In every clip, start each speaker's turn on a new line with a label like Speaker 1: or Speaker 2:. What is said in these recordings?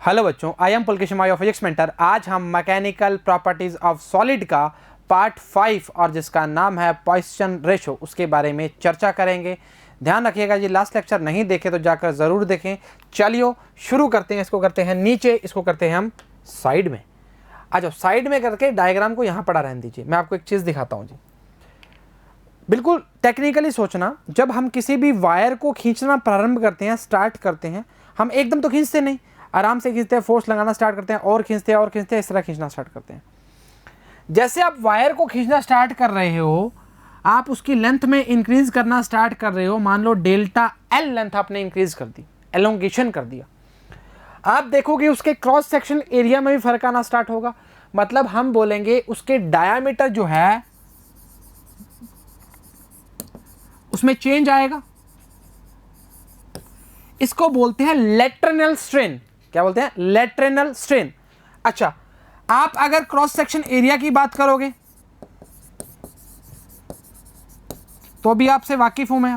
Speaker 1: Hello बच्चों, I am Pulkesh my of physics mentor. आज हम मैकेनिकल प्रॉपर्टीज ऑफ सॉलिड का पार्ट 5 और जिसका नाम है पॉइसन रेशो उसके बारे में चर्चा करेंगे। ध्यान रखिएगा जी, लास्ट लेक्चर नहीं देखे तो जाकर ज़रूर देखें। चलिए शुरू करते हैं। इसको करते हैं नीचे, इसको करते हैं हम साइड में। अच्छा, साइड में करके डायग्राम को यहाँ पड़ा रहने दीजिए। मैं आपको एक चीज़ दिखाता हूँ जी। बिल्कुल टेक्निकली सोचना, जब हम किसी भी वायर को खींचना प्रारंभ करते हैं, स्टार्ट करते हैं, हम एकदम तो खींचते नहीं, आराम से खींचते हैं, फोर्स लगाना स्टार्ट करते हैं और खींचते हैं और खींचते हैं, इस तरह खींचना स्टार्ट करते हैं। जैसे आप वायर को खींचना स्टार्ट कर रहे हो, आप उसकी लेंथ में इंक्रीज करना स्टार्ट कर रहे हो। मान लो डेल्टा एल लेंथ आपने इंक्रीज कर दी, एलोंगेशन कर दिया। आप देखोगे उसके क्रॉस सेक्शन एरिया में भी फर्क आना स्टार्ट होगा। मतलब हम बोलेंगे उसके डायामीटर जो है उसमें चेंज आएगा। इसको बोलते हैं लैटेरल स्ट्रेन। क्या बोलते हैं? लैटेरल स्ट्रेन। अच्छा, आप अगर क्रॉस सेक्शन एरिया की बात करोगे तो भी आपसे वाकिफ हूं मैं,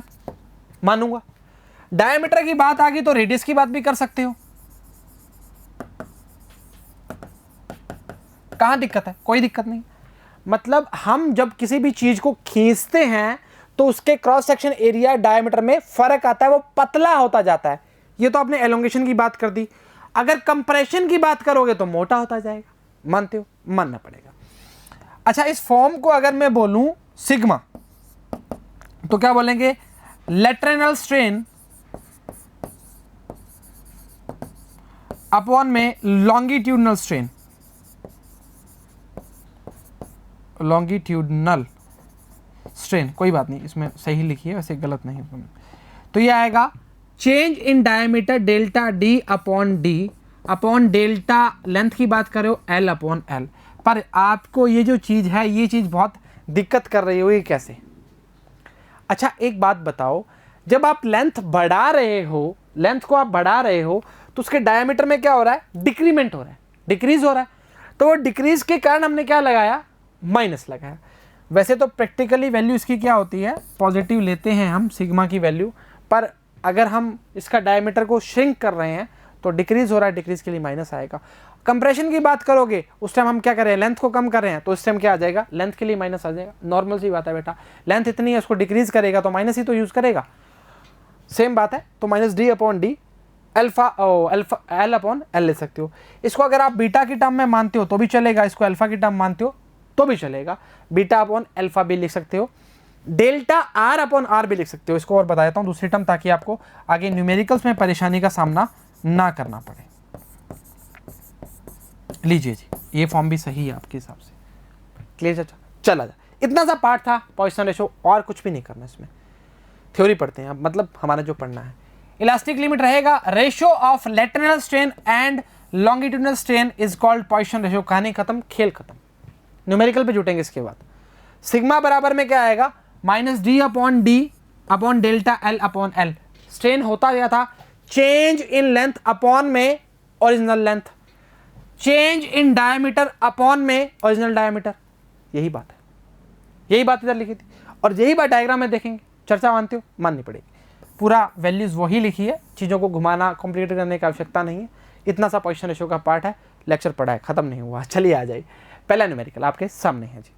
Speaker 1: मानूंगा। डायमीटर की बात आ गई तो रेडियस की बात भी कर सकते हो। कहां दिक्कत है? कोई दिक्कत नहीं। मतलब हम जब किसी भी चीज को खींचते हैं तो उसके क्रॉस सेक्शन एरिया डायमीटर में फर्क आता है, वो पतला होता जाता है। ये तो आपने एलोंगेशन की बात कर दी। अगर कंप्रेशन की बात करोगे तो मोटा होता जाएगा। मानते हो? मानना पड़ेगा। अच्छा, इस फॉर्म को अगर मैं बोलूं सिग्मा तो क्या बोलेंगे? लैटेरल स्ट्रेन अपॉन में लॉन्गिट्यूडनल स्ट्रेन। लॉन्गिट्यूडनल स्ट्रेन, कोई बात नहीं, इसमें सही लिखी है, वैसे गलत नहीं। तो ये आएगा change in diameter delta D upon D upon delta length की बात करो एल अपॉन एल। पर आपको ये जो चीज़ है, ये चीज़ बहुत दिक्कत कर रही होगी कैसे? अच्छा, एक बात बताओ, जब आप लेंथ बढ़ा रहे हो, लेंथ को आप बढ़ा रहे हो तो उसके डायमीटर में क्या हो रहा है? डिक्रीमेंट हो रहा है, डिक्रीज हो रहा है। तो वो डिक्रीज के कारण हमने क्या लगाया? माइनस लगाया। वैसे तो प्रैक्टिकली वैल्यू इसकी क्या होती है? पॉजिटिव लेते हैं हम सिग्मा की वैल्यू, पर अगर हम इसका डायमीटर को श्रिंक कर रहे हैं तो डिक्रीज हो रहा है, डिक्रीज के लिए माइनस आएगा। कंप्रेशन की बात करोगे उस टाइम हम क्या कर रहे हैं? लेंथ को कम कर रहे हैं, तो उस टाइम क्या आ जाएगा? लेंथ के लिए माइनस आ जाएगा। नॉर्मल सी बात है बेटा, लेंथ इतनी है, उसको डिक्रीज करेगा तो माइनस ही तो यूज करेगा। सेम बात है। तो minus D upon D alpha L upon L ले सकते हो। इसको अगर आप बीटा की टर्म में मानते हो तो भी चलेगा, इसको अल्फा की टर्म मानते हो तो भी चलेगा। बीटा अपॉन अल्फा भी लिख सकते हो, डेल्टा आर अपॉन आर भी लिख सकते हो। इसको और बता देता हूं दूसरी टर्म, ताकि आपको आगे न्यूमेरिकल्स में परेशानी का सामना ना करना पड़े। लीजिए जी, ये फॉर्म भी सही है आपके हिसाब से। क्लियर? चाचा चला जा, इतना सा पार्ट था पॉइसन रेशो, और कुछ भी नहीं करना इसमें। थ्योरी पढ़ते हैं अब, मतलब हमारा जो पढ़ना है। इलास्टिक लिमिट रहेगा, ratio of lateral strain and longitudinal strain is called Poisson ratio. कहानी खत्म, खेल खत्म। न्यूमेरिकल पे जुटेंगे इसके बाद। सिग्मा बराबर में क्या आएगा? Minus D upon delta l upon L. Strain होता गया था, चेंज इन लेंथ अपॉन में original length, change in diameter upon में ओरिजिनल डायमीटर। यही बात है, यही बात इधर लिखी थी और यही बात डायग्राम में देखेंगे। चर्चा मानते हो? माननी पड़ेगी। पूरा वैल्यूज वही लिखी है, चीज़ों को घुमाना कॉम्प्लिकेट करने की आवश्यकता नहीं है। इतना सा पॉइसन रेशो का पार्ट है, लेक्चर पढ़ा है, खत्म नहीं हुआ। चलिए आ जाइए, पहला न्यूमेरिकल आपके सामने है जी।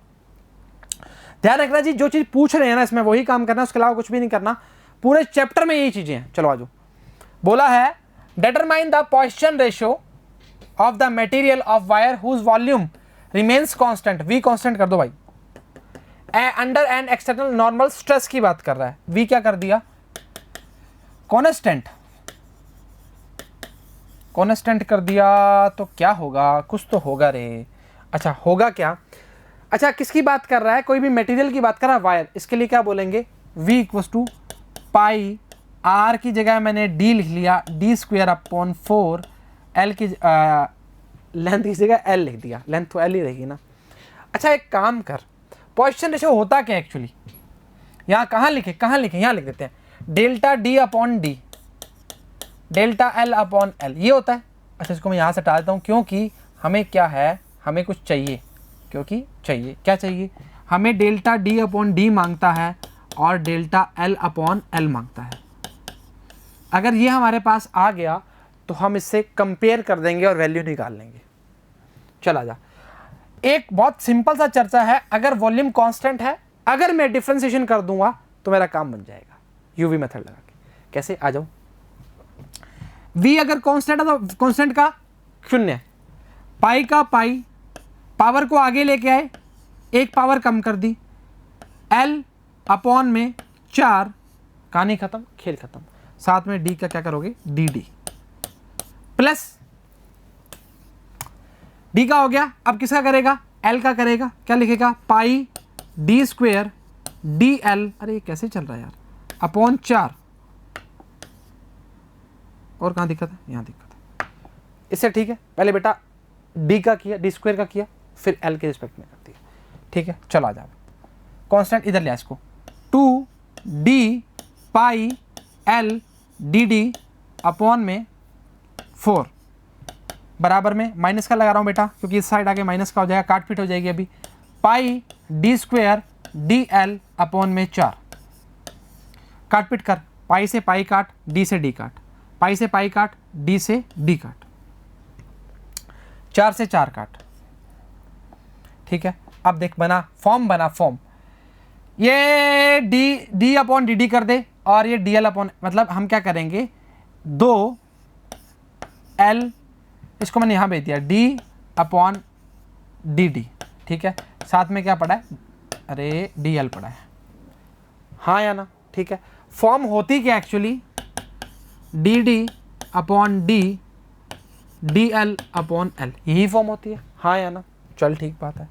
Speaker 1: ध्यान रखना जी, जो चीज़ पूछ रहे हैं ना इसमें वही काम करना है, उसके अलावा कुछ भी नहीं करना। पूरे चैप्टर में यही चीज़ें हैं। चलो आजो, बोला है determine the Poisson ratio of the material of wire whose volume remains constant. V constant कर दो भाई, under an external normal stress की बात कर रहा है। वी क्या कर दिया? कांस्टेंट, कांस्टेंट कर दिया तो क्या होगा? कुछ तो होगा रे। अच्छा, होगा क्या? अच्छा, किसकी बात कर रहा है? कोई भी मटेरियल की बात कर रहा है, वायर। इसके लिए क्या बोलेंगे? V equals to pi, r की जगह मैंने डी लिख लिया, डी स्क्वायर अपॉन 4, एल की लेंथ की जगह एल लिख दिया। लेंथ तो एल ही रहेगी ना। अच्छा, एक काम कर, पॉइसन रेशो होता क्या एक्चुअली? यहाँ कहाँ लिखे? यहाँ लिख देते हैं, delta D upon D, delta l upon L, ये होता है। अच्छा, इसको मैं यहाँ से हटा देता हूँ, क्योंकि हमें क्या है? हमें कुछ चाहिए, क्योंकि चाहिए। क्या चाहिए? हमें डेल्टा डी अपॉन डी मांगता है और डेल्टा एल अपॉन एल मांगता है। अगर ये हमारे पास आ गया तो हम इससे कंपेयर कर देंगे और वैल्यू निकाल लेंगे। चला जा, एक बहुत सिंपल सा चर्चा है, अगर वॉल्यूम कांस्टेंट है, अगर मैं डिफरेंशिएशन कर दूंगा तो मेरा काम बन जाएगा यूवी मेथड लगा के। कैसे, आ जाओ। v अगर कांस्टेंट है तो कांस्टेंट का 0, पाई का पाई, पावर को आगे लेके आए, एक पावर कम कर दी, l अपॉन में 4, कहानी खत्म, खेल खत्म। साथ में d का क्या करोगे, dd प्लस d का हो गया। अब किसका करेगा, l का करेगा, क्या लिखेगा, पाई d स्क्वेयर dl, अरे ये कैसे चल रहा है यार, अपॉन 4, और कहाँ दिक्कत है, यहाँ दिक्कत है। इससे ठीक है, पहले बेटा d का किया, d स्क्वेयर का किया, फिर l के रिस्पेक्ट में कर दिया, ठीक है। चलो आ जाओ, कांस्टेंट इधर लिया इसको, 2d पाई l dd अपॉन में 4 बराबर में, माइनस का लगा रहा हूँ बेटा क्योंकि इस साइड आगे माइनस का हो जाएगा, काट पीट हो जाएगी अभी, पाई d स्क्वेयर dl अपॉन में 4, काट पीट कर, पाई से पाई काट, d से d काट, पाई से पाई काट, d से d काट, 4 से 4 काट, ठीक है। अब देख बना फॉर्म, बना फॉर्म, ये d अपॉन dd कर दे और ये dl अपॉन, मतलब हम क्या करेंगे, 2l, इसको मैंने यहाँ भेज दिया, d अपॉन dd, ठीक है। साथ में क्या पड़ा है, अरे dl पड़ा है, हाँ या ना, ठीक है। फॉर्म होती क्या actually, dd upon d dl upon l, यही फॉर्म होती है, हाँ या ना, चल ठीक बात है।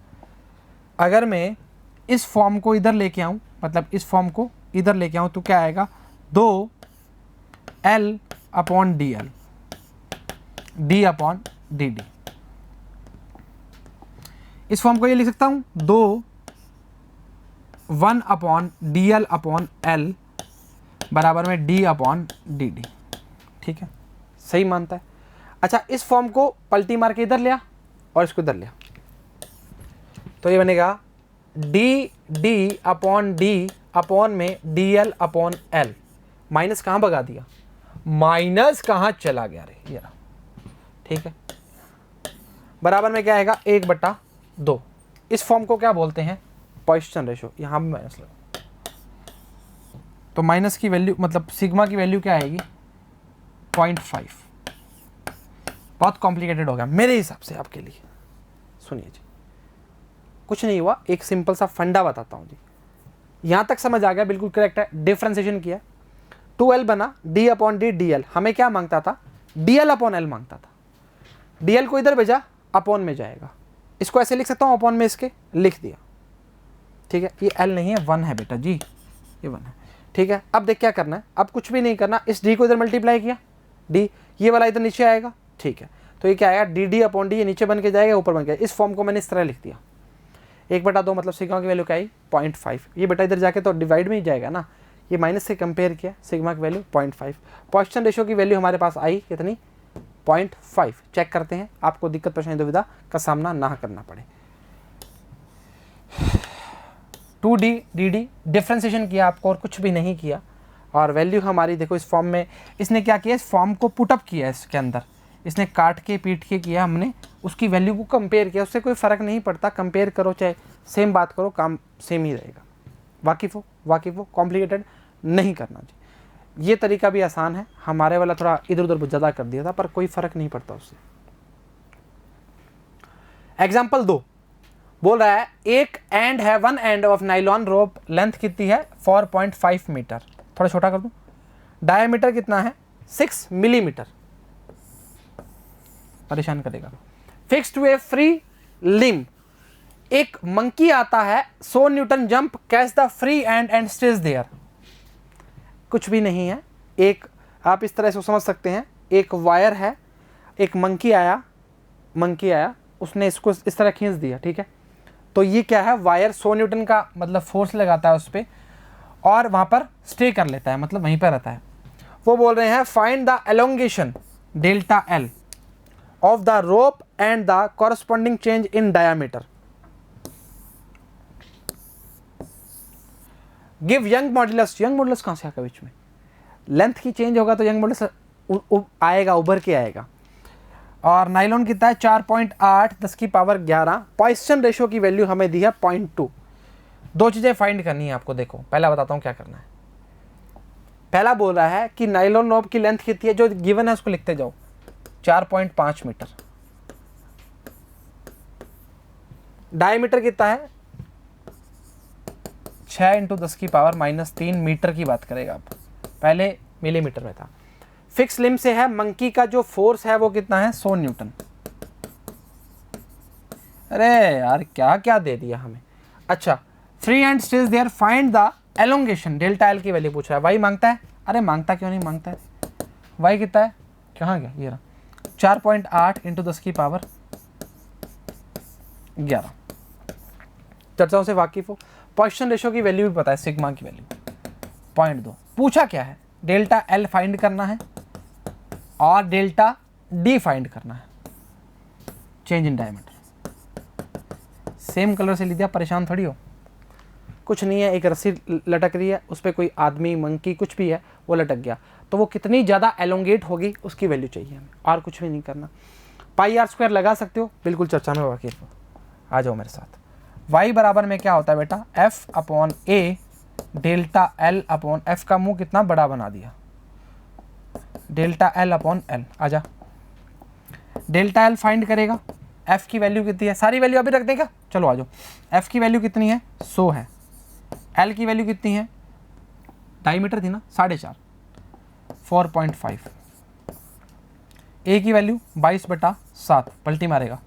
Speaker 1: अगर मैं इस फॉर्म को इधर लेके आऊँ, मतलब इस फॉर्म को इधर लेके आऊँ तो क्या आएगा, 2l upon dl, d upon dd। इस फॉर्म को ये लिख सकता हूँ, 1 अपॉन dl अपॉन l बराबर में d अपॉन dd, ठीक है, सही मानता है। अच्छा, इस फॉर्म को पलटी मार के इधर लिया और इसको इधर लिया, तो ये बनेगा d अपॉन d अपॉन में dl अपॉन l, माइनस कहाँ भगा दिया, माइनस कहाँ चला गया रे, ये रहा, ठीक है, बराबर में क्या आएगा, 1/2। इस फॉर्म को क्या बोलते हैं, पॉइसन रेशो, यहाँ भी माइनस लगा, तो माइनस की वैल्यू, मतलब सिग्मा की वैल्यू क्या आएगी, 0.5। बहुत कॉम्प्लिकेटेड हो गया मेरे हिसाब से आपके लिए, सुनिए जी, कुछ नहीं हुआ, एक सिंपल सा फंडा बताता हूँ जी, यहाँ तक समझ आ गया, बिल्कुल करेक्ट है। डिफरेंशिएशन किया, 2l बना, d अपॉन d dl, हमें क्या मांगता था, dl अपॉन l मांगता था, dl को इधर भेजा, अपॉन में जाएगा, इसको ऐसे लिख सकता हूँ, अपॉन में इसके लिख दिया, ठीक है। ये l नहीं है, 1 है बेटा जी, ये 1 है, ठीक है। अब देख क्या करना है, अब कुछ भी नहीं करना, इस d को इधर मल्टीप्लाई किया, d ये वाला इधर नीचे आएगा, ठीक है, तो ये क्या आएगा, dd अपॉन d, ये नीचे बन के जाएगा, ऊपर बन के, इस फॉर्म को मैंने इस तरह लिख दिया, 1/2, मतलब सिग्मा की वैल्यू क्या आई, 0.5। ये बेटा इधर जाके तो डिवाइड में ही जाएगा ना, ये माइनस से कंपेयर किया, सिग्मा की वैल्यू 0.5, पॉइसन रेशो की वैल्यू हमारे पास आई कितनी, 0.5। चेक करते हैं, आपको दिक्कत परेशानी दुविधा का सामना ना करना पड़े। 2d dd डिफ्रेंसिएशन किया आपको और कुछ भी नहीं किया, और वैल्यू हमारी देखो इस फॉर्म में, इसने क्या किया, इस फॉर्म को पुटअप किया, इसके अंदर इसने काट के पीट के किया, हमने उसकी वैल्यू को कंपेयर किया, उससे कोई फ़र्क नहीं पड़ता, कंपेयर करो चाहे सेम बात करो, काम सेम ही रहेगा। वाकिफ़ हो, कॉम्प्लिकेटेड नहीं करना जी, ये तरीका भी आसान है, हमारे वाला थोड़ा इधर उधर ज़्यादा कर दिया था, पर कोई फ़र्क नहीं पड़ता उससे। एग्जाम्पल 2 बोल रहा है, एक एंड है, one end of nylon rope, length कितनी है, 4.5 मीटर, थोड़ा छोटा कर दूं, डायमीटर कितना है, 6 मिलीमीटर, परेशान करेगा। Fix to a free limb, एक मंकी आता है, 100 newton jump, catch the free end stage there. कुछ भी नहीं है, एक आप इस तरह से समझ सकते हैं, एक वायर है, एक मंकी आया, उसने इसको इस तरह खींच दिया, ठीक है, तो ये क्या है, वायर 100 न्यूटन का मतलब फोर्स लगाता है उस पर और वहाँ पर स्टे कर लेता है, मतलब वहीं पर रहता है। वो बोल रहे हैं, find the elongation delta L of the rope and the corresponding change in diameter, give young modulus. Young modulus कहाँ से आएगा बीच में, लेंथ की चेंज होगा तो यंग मॉडुलस आएगा, उभर के आएगा। और नाइलॉन कितना है 4.8 10 की पावर 11। पॉइसन रेशो की वैल्यू हमें दी है 0.2। दो चीज़ें फाइंड करनी है आपको। देखो पहला बताता हूँ क्या करना है। पहला बोल रहा है कि नाइलॉन नॉब की लेंथ कितनी है, जो गिवन है उसको लिखते जाओ, 4.5 मीटर। डायमीटर कितना है 6 × 10 की पावर -3 मीटर की बात करेगा आप, पहले मिलीमीटर में था। फिक्स लिम्ब से है, मंकी का जो फोर्स है वो कितना है 100 न्यूटन। अरे यार क्या क्या दे दिया हमें। अच्छा, free end stage there, find the elongation, delta l की वैल्यू पूछ रहा है। वाई मांगता है, अरे मांगता क्यों नहीं, मांगता है। वाई कितना है, कहाँ गया ये रहा, 4.8 × 10 की पावर 11। चर्चाओं से वाकिफ हो। पॉइसन रेशो की वैल्यू भी पता है, सिग्मा की वैल्यू 0.2। पूछा क्या है, डेल्टा एल फाइंड करना है और डेल्टा डी फाइंड करना है, change in diameter. Same colour से लिख दिया, परेशान थोड़ी हो, कुछ नहीं है। एक रस्सी लटक रही है, उस पर कोई आदमी, मंकी कुछ भी है वो लटक गया, तो वो कितनी ज़्यादा एलोंगेट होगी उसकी वैल्यू चाहिए हमें, और कुछ भी नहीं करना। πr² लगा सकते हो, बिल्कुल चर्चा में वाकिफ हो, आ जाओ मेरे साथ। y बराबर में क्या होता है बेटा, f/a डेल्टा l/f का मुंह कितना बड़ा बना दिया, डेल्टा l/l। आजा, डेल्टा l फाइंड करेगा, f की वैल्यू कितनी है, सारी वैल्यू अभी रख देगा, चलो आ जाओ। f की वैल्यू कितनी है 100 है, l की वैल्यू कितनी है, डायमीटर थी ना 4.5, 4.5। a की वैल्यू 22/7 पलटी मारेगा।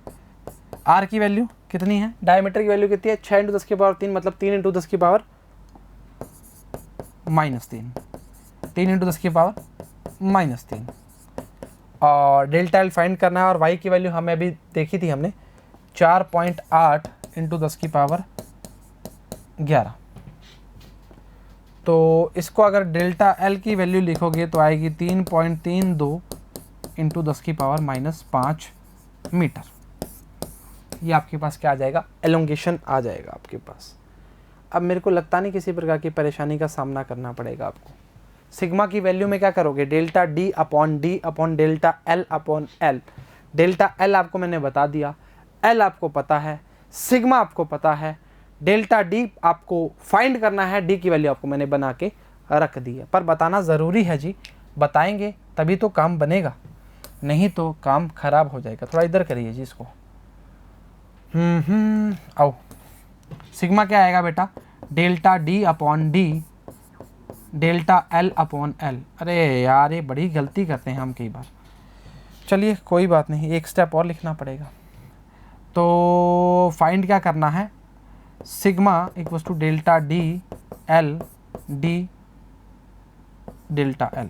Speaker 1: r की वैल्यू कितनी है, डायमीटर की वैल्यू कितनी है 6 × 10 की पावर 3, मतलब 3 × 10 की पावर -3, 3 × 10 की पावर -3। और डेल्टा एल फाइंड करना है, और y की वैल्यू हमें अभी देखी थी हमने 4.8 × 10 की पावर 11। तो इसको अगर डेल्टा एल की वैल्यू लिखोगे तो आएगी 3.32 × 10 की पावर -5 मीटर। ये आपके पास क्या आ जाएगा, एलोंगेशन आ जाएगा आपके पास। अब मेरे को लगता नहीं किसी प्रकार की परेशानी का सामना करना पड़ेगा आपको। सिग्मा की वैल्यू में क्या करोगे, डेल्टा d/d/डेल्टा l/l। डेल्टा l आपको मैंने बता दिया, l आपको पता है, सिग्मा आपको पता है, डेल्टा d आपको फाइंड करना है, d की वैल्यू आपको मैंने बना के रख दी है। पर बताना ज़रूरी है जी, बताएंगे तभी तो काम बनेगा, नहीं तो काम खराब हो जाएगा। थोड़ा इधर करिए जी इसको। आओ, सिग्मा क्या आएगा बेटा, डेल्टा d/d डेल्टा l/l। अरे यार ये बड़ी गलती करते हैं हम कई बार। चलिए कोई बात नहीं, एक स्टेप और लिखना पड़ेगा। तो फाइंड क्या करना है, sigma equals to delta d/l d delta l।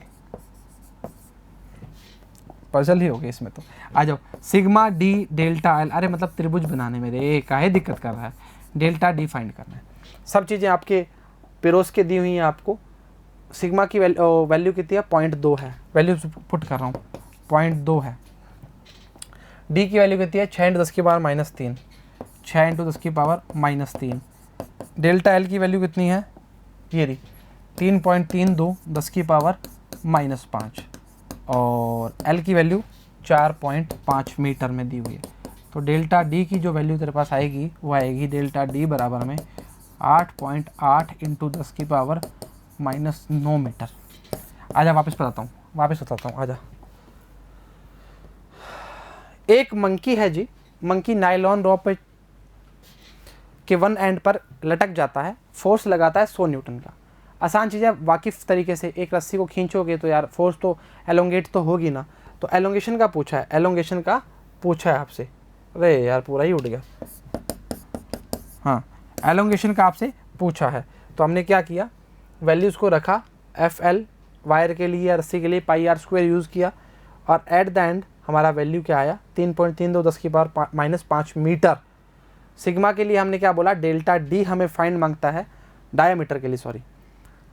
Speaker 1: Puzzle ही हो गया इसमें तो। आ जाओ, सिग्मा d डेल्टा l, अरे मतलब त्रिभुज बनाने में रे काहे दिक्कत कर रहा है, डेल्टा d फाइंड करना है। सब चीज़ें आपके पिरोस के दी हुई हैं आपको। सिग्मा की वैल्यू कितनी है 0.2 है, वैल्यू पुट कर रहा हूँ 0.2 है। d की वैल्यू कितनी है 6 × 10 की पावर -3, 6 × 10 की पावर -3। डेल्टा l की वैल्यू कितनी है, ये रही 3.32 10 की पावर -5, और l की वैल्यू 4.5 मीटर में दी हुई है। तो डेल्टा d की जो वैल्यू तेरे पास आएगी वो आएगी डेल्टा d बराबर में 8.8 × 10 की पावर -9 मीटर। आजा वापस बताता हूँ, आजा। एक मंकी है जी, मंकी नाइलॉन रॉप पे के वन एंड पर लटक जाता है, फोर्स लगाता है 100 न्यूटन का। आसान चीज़ है, वाकिफ़ तरीके से एक रस्सी को खींचोगे तो यार फोर्स तो एलोंगेट तो होगी ना। तो एलोंगेशन का पूछा है, एलोंगेशन का पूछा है आपसे। अरे यार पूरा ही उड़ गया। हाँ, एलोंगेशन का आपसे पूछा है, तो हमने क्या किया, वैल्यूज़ को रखा, FL वायर के लिए या रस्सी के लिए πr² यूज़ किया, और एट द एंड हमारा वैल्यू क्या आया 3.32 10 की पावर -5 मीटर। सिग्मा के लिए हमने क्या बोला, डेल्टा d हमें फाइंड मांगता है, डायमीटर के लिए सॉरी,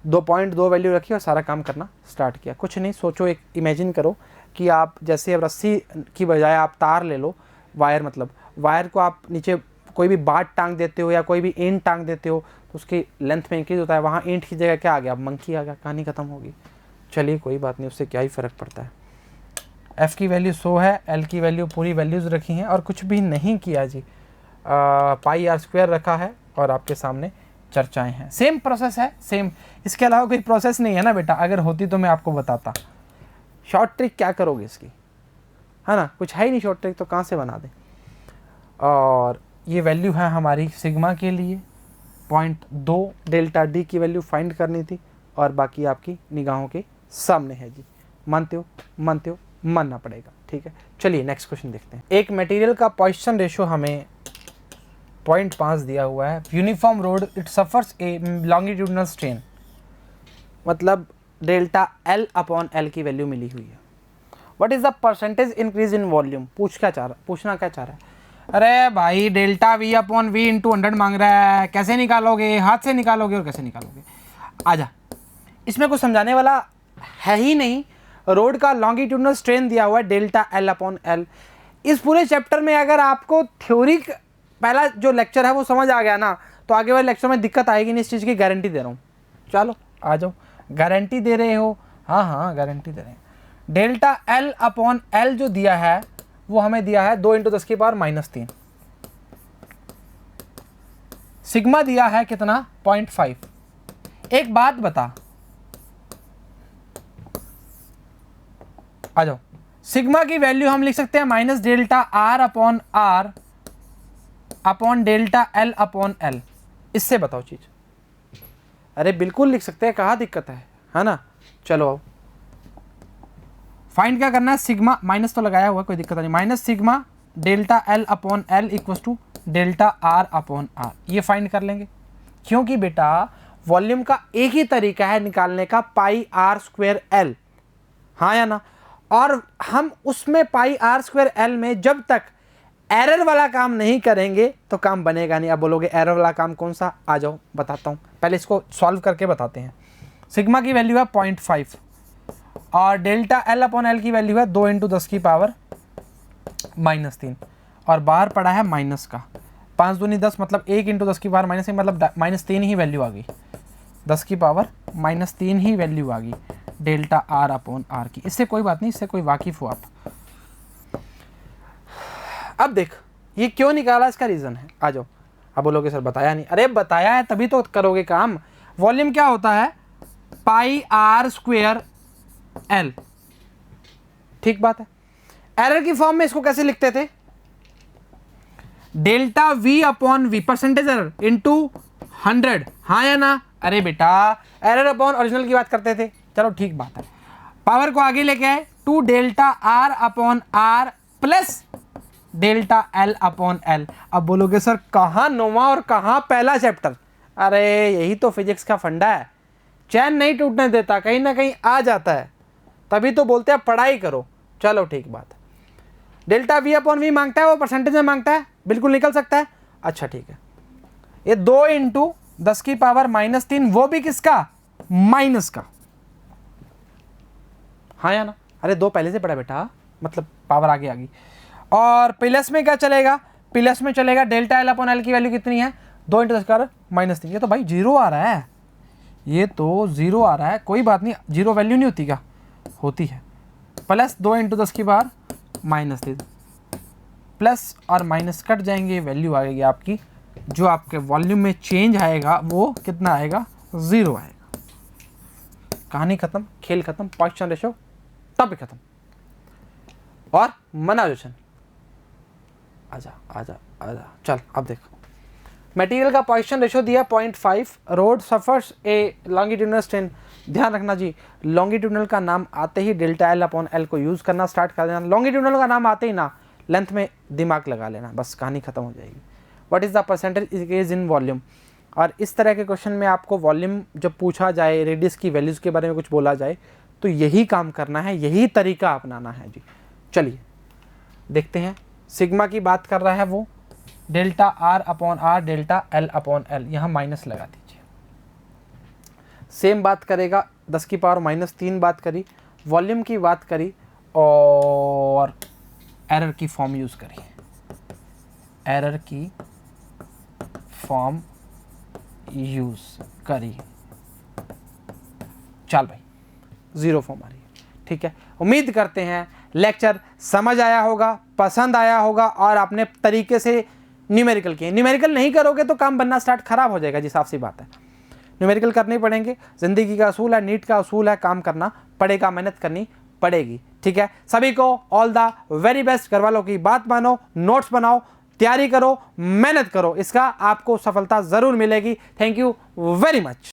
Speaker 1: 2.2 वैल्यू रखी और सारा काम करना स्टार्ट किया। कुछ नहीं, सोचो, एक इमेजिन करो कि आप जैसे अब रस्सी की बजाय आप तार ले लो, वायर मतलब वायर को आप नीचे कोई भी बाट टांग देते हो या कोई भी ईंट टांग देते हो तो उसकी लेंथ में इंक्रीज होता है, वहाँ ईंट की जगह क्या आ गया, अब मंकी आ गया, कहानी खत्म होगी। चलिए कोई बात नहीं, उससे क्या ही फ़र्क पड़ता है। एफ़ की वैल्यू 100 है, एल की वैल्यू पूरी वैल्यूज़ रखी हैं और कुछ भी नहीं किया जी। पाई आर स्क्वायर रखा है और आपके सामने चर्चाएं हैं। सेम प्रोसेस है, सेम, इसके अलावा कोई प्रोसेस नहीं है ना बेटा। अगर होती तो मैं आपको बताता। शॉर्ट ट्रिक क्या करोगे इसकी, है ना, कुछ है ही नहीं शॉर्ट ट्रिक, तो कहाँ से बना दें। और ये वैल्यू है हमारी सिग्मा के लिए 0.2, डेल्टा डी की वैल्यू फाइंड करनी थी और बाकी आपकी निगाहों के सामने है जी। मानते हो, मानते हो, मानना पड़ेगा, ठीक है। चलिए नेक्स्ट क्वेश्चन देखते हैं। एक मटेरियल का पॉइसन रेशो हमें 0.5 दिया हुआ है। Uniform rod it suffers a longitudinal strain, मतलब डेल्टा एल अपॉन एल की वैल्यू मिली हुई है। What is the percentage increase in volume, पूछना क्या चाह रहा है। अरे भाई delta V upon V into 100 मांग रहा है, कैसे निकालोगे, हाथ से निकालोगे और कैसे निकालोगे। आजा, इसमें कुछ समझाने वाला है ही नहीं। रोड का लॉन्गिट्यूडनल स्ट्रेन दिया हुआ है डेल्टा एल अपॉन एल। इस पूरे चैप्टर में अगर आपको थ्योरी पहला जो लेक्चर है वो समझ आ गया ना, तो आगे वाले लेक्चर में दिक्कत आएगी नहीं, इस चीज़ की गारंटी दे रहा हूँ। चलो आ जाओ, गारंटी दे रहे हो, हाँ गारंटी दे रहे हैं। डेल्टा एल अपॉन एल जो दिया है वो हमें दिया है 2 × 10 की पावर -3। सिग्मा दिया है कितना, 0.5। एक बात बता, आ जाओ, सिग्मा की वैल्यू हम लिख सकते हैं minus delta r upon r upon delta l upon l. इससे बताओ चीज। अरे बिल्कुल लिख सकते हैं, कहाँ दिक्कत है ना। चलो आओ, फाइंड क्या करना है, सिग्मा, माइनस तो लगाया हुआ कोई दिक्कत नहीं, minus sigma delta l upon l equal to delta r upon r, ये फाइंड कर लेंगे। क्योंकि बेटा वॉल्यूम का एक ही तरीका है निकालने का, पाई आर स्क्वायर एल, हाँ या ना। और हम उसमें पाई आर स्क्वायर एल में जब तक एरर वाला काम नहीं करेंगे तो काम बनेगा नहीं। अब बोलोगे एरर वाला काम कौन सा, आ जाओ बताता हूँ, पहले इसको सॉल्व करके बताते हैं। सिग्मा की वैल्यू है 0.5 और डेल्टा एल अपॉन एल की वैल्यू है 2 × 10 की पावर -3 और बाहर पड़ा है माइनस का। 5 दूनी 10 मतलब 1 × 10 की पावर -3 मतलब -3 ही वैल्यू आ गई, 10 की पावर -3 ही वैल्यू आ गई डेल्टा आर अपॉन आर की। इससे कोई बात नहीं, इससे कोई वाकिफ हो आप। अब देख ये क्यों निकाला, इसका रीजन है, आ जाओ। अब बोलोगे सर बताया नहीं, अरे बताया है तभी तो करोगे काम। वॉल्यूम क्या होता है, पाई आर स्क्वायर एल, ठीक बात है। एरर की फॉर्म में इसको कैसे लिखते थे, delta V upon V, percentage error into 100, हाँ या ना। अरे बेटा एरर अपॉन ओरिजिनल की बात करते थे, चलो ठीक बात है। पावर को आगे लेके आए, 2 delta r upon r plus delta l upon l. अब बोलोगे सर कहाँ नौवां और कहाँ पहला चैप्टर, अरे यही तो फिजिक्स का फंडा है, चैन नहीं टूटने देता, कहीं ना कहीं आ जाता है, तभी तो बोलते हैं पढ़ाई करो। चलो ठीक बात है, डेल्टा वी अपॉन वी मांगता है, वो परसेंटेज में मांगता है, बिल्कुल निकल सकता है। अच्छा ठीक है, ये 2 × 10 की पावर -3, वो भी किसका, माइनस का, हाँ या ना। अरे 2 पहले से पड़ा बेटा, मतलब पावर आगे आ गई। और प्लस में क्या चलेगा, प्लस में चलेगा डेल्टा एल अपॉन एल की वैल्यू कितनी है, 2 × 10 की पावर -3। ये तो भाई जीरो आ रहा है, ये तो जीरो आ रहा है, कोई बात नहीं, जीरो वैल्यू नहीं होती क्या, होती है। प्लस 2 × 10 की पावर -3, प्लस और माइनस कट जाएंगे, वैल्यू आएगी आपकी, जो आपके वॉल्यूम में चेंज आएगा वो कितना आएगा, 0 आएगा। कहानी खत्म, खेल खत्म, पॉइसन रेशो टॉपिक खत्म। और मना जोशन, आजा आजा आजा, चल अब देखो। मटेरियल का पॉइसन रेशो दिया 0.5, road suffers a longitudinal strain. ध्यान रखना जी, लॉन्गिट्यूडनल का नाम आते ही डेल्टा एल अपॉन एल को यूज़ करना स्टार्ट कर देना। लॉन्गिट्यूडनल का नाम आते ही ना लेंथ में दिमाग लगा लेना, बस कहानी खत्म हो जाएगी। What is the percentage increase in volume. और इस तरह के क्वेश्चन में आपको वॉल्यूम जब पूछा जाए, रेडियस की वैल्यूज़ के बारे में कुछ बोला जाए, तो यही काम करना है, यही तरीका अपनाना है जी। चलिए देखते हैं, सिग्मा की बात कर रहा है वो, delta r upon R delta l upon L, यहाँ माइनस लगा दीजिए। सेम बात करेगा, 10 की पावर -3 बात करी, वॉल्यूम की बात करी और एरर की फॉर्म यूज़ करी, एरर की फॉर्म यूज़ करी। चल भाई 0 फॉर्म आ रही है, ठीक है। उम्मीद करते हैं लेक्चर समझ आया होगा, पसंद आया होगा और आपने तरीके से न्यूमेरिकल किए। न्यूमेरिकल नहीं करोगे तो काम बनना स्टार्ट खराब हो जाएगा जी, साफ सी बात है। न्यूमेरिकल करने पड़ेंगे, ज़िंदगी का असूल है, नीट का असूल है, काम करना पड़ेगा, मेहनत करनी पड़ेगी। ठीक है, सभी को ऑल द वेरी बेस्ट। घर वालों की बात मानो, नोट्स बनाओ, तैयारी करो, मेहनत करो, इसका आपको सफलता ज़रूर मिलेगी। Thank you very much.